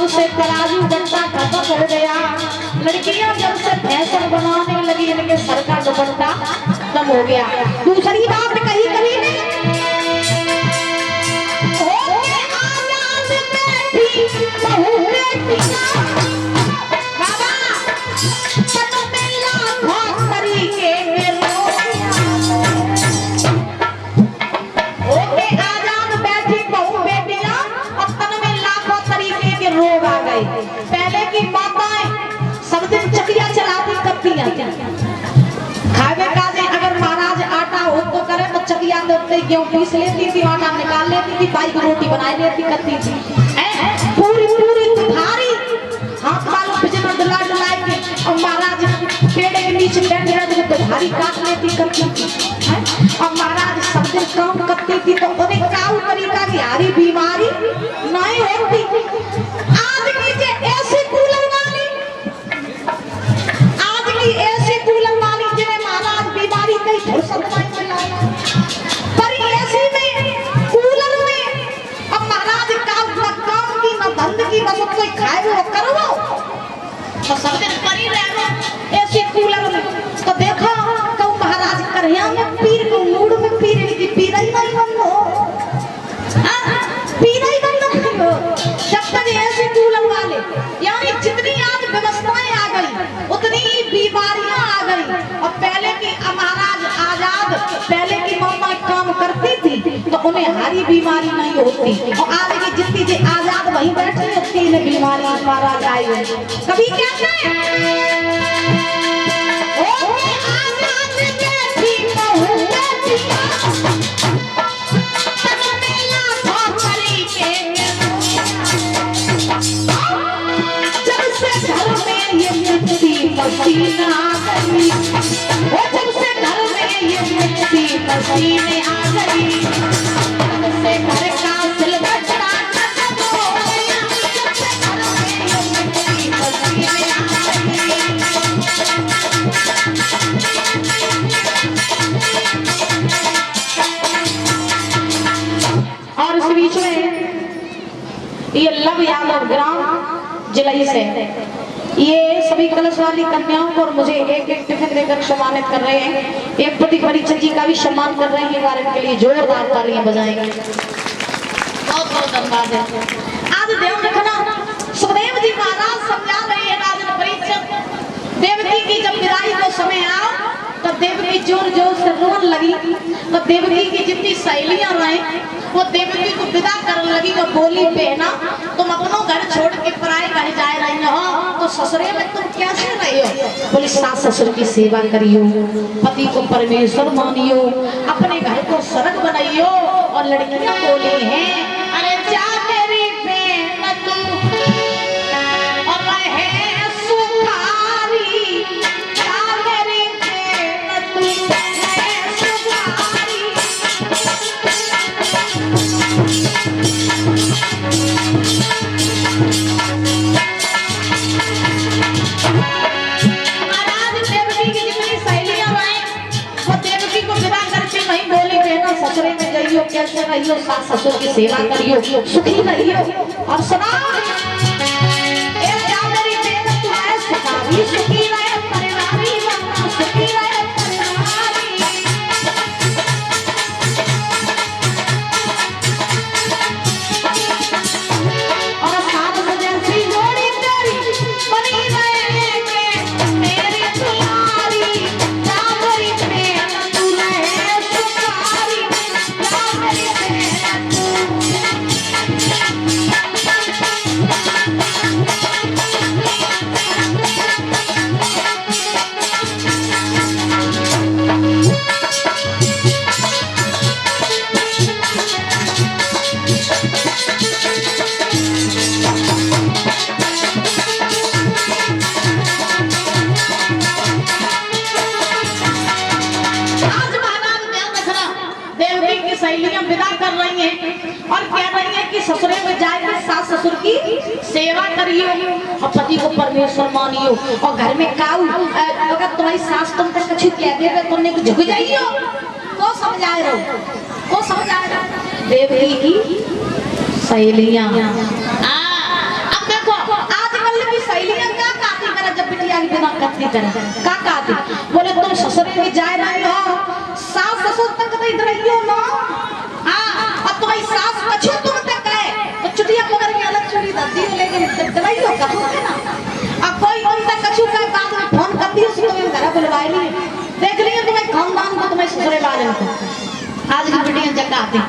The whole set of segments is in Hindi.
तब से तराजू बंटा खत्म हो गया। लड़कियां जब से फैशन बनाने लगी इनके सर का दुपट्टा कम हो गया। दूसरी बात कही कभी नहीं पहले की माताएं सब दिन चकिया चलाती करती खावे काजे अगर महाराज आटा हो तो करे तो चकिया देते गेहूं पीस लेती थी, आटा निकाल लेती थी, बाई की रोटी बना लेती करती थी। पूरी पूरी भारी हाथ वालों पिछले डला डला के और महाराज पेड़ के नीचे बैठ रहते तो भारी काट लेती करती थी। और महाराज सब दिन काम करती थी तो उन्हें काऊ तरीका की हारी बीमारी नहीं होती। तो सब दिन परी रहो ऐसी कूलर में तो देखो तो महाराज करहिया में पीर को मूड में पीर की पीरा ही नहीं बंद हो। पीरा ही बंद हो जब तक ऐसे कूलर वाले यानी जितनी आज व्यवस्थाएं आ गई उतनी ही बीमारियां आ गई। और पहले की महाराज आजाद पहले की मामा काम करती थी तो उन्हें हारी बीमारी नहीं होती। और आज की जितनी जे आजाद वहीं बैठी उतनी ने बीमारी महाराज आई कभी कहते हैं पसीना गई जब से घर में ये मिट्टी पसीने आ गई जब से घर का सिलबट्टा खत्म हो गया जब से घर में ये मिट्टी पसीने आ गई। और इस बीच में ये लव यादव ग्राम जिले से ये सभी कलश वाली कन्याओं को और मुझे एक एक टिफिन देकर सम्मानित कर रहे हैं। एक पति परिचय जी का भी सम्मान कर रहे हैं। कारण के लिए जोरदार तालियां बजाएंगे। बहुत बहुत धन्यवाद है। आज देव रखना सुखदेव जी महाराज समझा रहे हैं राजन परिचय देवकी की जब विदाई को समय आओ तो देवकी जोर जोर से रोने लगी। तो देवकी की जितनी सहेलियां रहे वो देवकी को विदा करने लगी। वो बोली बहना तुम अपनों घर छोड़ के पराए घर जा रही हो तो ससुरे में तुम कैसे रही हो? बोली सास ससुर की सेवा करियो, पति को परमेश्वर मानियो, अपने घर को स्वर्ग बनाइयो। और लड़कियां बोली हैं अरे जा मेरी बहन तू और रहे सुखारी, जा मेरी बहन तू रहे सुखारी। ससुरे में जाइयो कैसे रहियो, सास ससुर की सेवा करियो, सुखी रहियो। और सुना मेरी बेटा तू है सुखारी, सुखी रहे परिवारी बनना, सुखी रहे परिवारी। और साथ जैसी जोड़ी तेरी बनी रहेंगे मेरी दुलारी, जा मेरी बेटा तू रहे सुखारी। सहेलियां विदा कर रही हैं और कह रही हैं कि ससुरे में जाकर सास ससुर की सेवा करियो और पति को परमेश्वर मानियो। और घर में काऊ अगर तुम्हारी सास तुम पर कुछ कह देवे तुमने को झुक जाइयो। को समझाए रहो, को समझाए रहो। देवकी की सहेलियां अब देखो कत्ती करे काका दी बोले तुम ससुरे में जाए रही हो सास ससुर तक तो इधर ही हो ना हां अब तुम्हारी सास कछु तुम तक है तो चुटिया पकड़ के अलग चुड़ी दादी लेके दवाई हो का है ना अब कोई तुम तक कछु का बाद में फोन कर दियो तो तुम्हें घर बुलवाई ली देख लियो तुम्हें खानदान को तुम्हें ससुरे वाले को आज की वीडियो जगह आती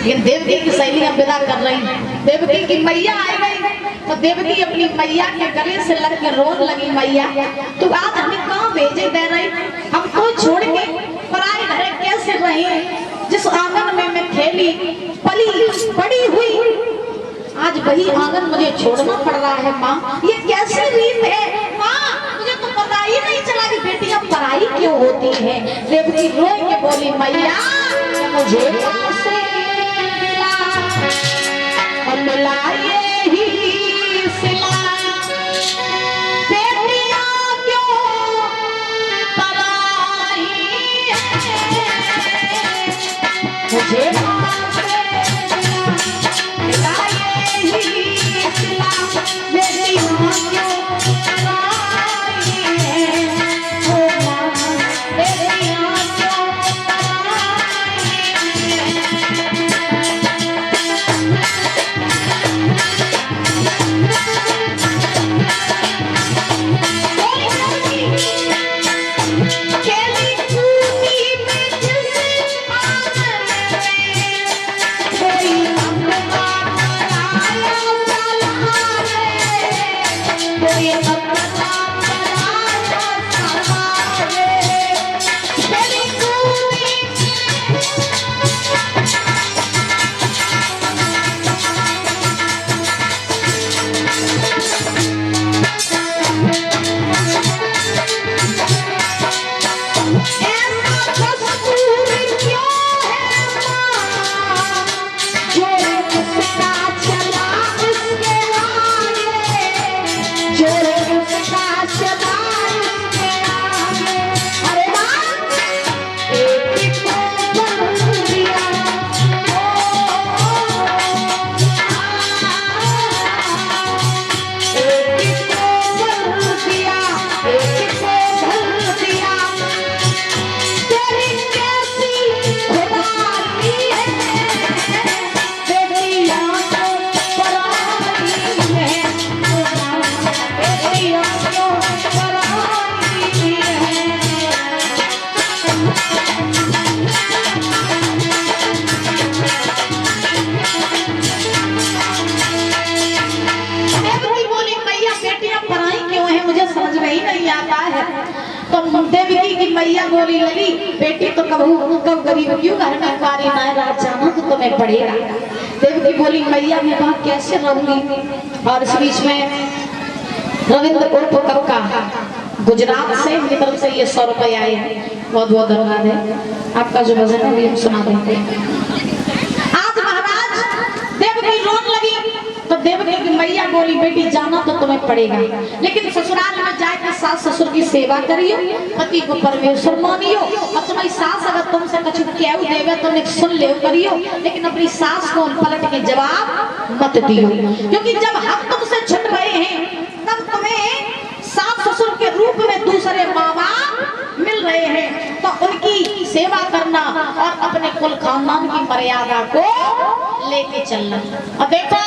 लेकिन देवकी की सहेलियां विदा कर रही देवकी की मैया आई गई तो देवकी अपनी मैया के गले से लग के रोने लगी मैया तू आज हमें कहां भेजे दे रही हम तो छोड़ के पराए घर कैसे रहे जिस आंगन में मैं खेली पली बड़ी हुई आज वही आंगन मुझे छोड़ना पड़ रहा है माँ ये कैसी रीत है माँ मुझे तो पता ही नहीं चला कि बेटियां पराई क्यों होती है देवकी रोए के बोली मैया मुझे कैसे मिला ये ही सिला बेटियां क्यों पराई है मुझे देवकी की मैया बोली लगी बेटी तो कब गरीब क्यों घर में कारी ना रात जाना तो तुम्हें पड़ेगा देवकी बोली मैया मैं वहां कैसे रहूंगी और इस बीच में रविंद्र उर्फ कक्का गुजरात से मेरी तरफ से ये 100 रुपए आए हैं बहुत बहुत धन्यवाद है आपका जो भजन है वो हम सुना देंगे आज महाराज देवकी रोने लगी तो देवकी की मैया बोली बेटी जाना तो तुम्हें पड़ेगा लेकिन ससुराल में जाकर सास ससुर की सेवा करियो पति को परमेश्वर मानियो और तुम्हारी सास अगर तुमसे कुछ कहू देवे तो सुन ले करियो लेकिन अपनी सास को पलट के जवाब मत दियो क्योंकि जब हम तुमसे छुट गए हैं तब तुम्हें सास ससुर के रूप में दूसरे माँ बाप मिल रहे हैं तो उनकी सेवा करना और अपने कुल खानदान की मर्यादा को लेके चलना और देखो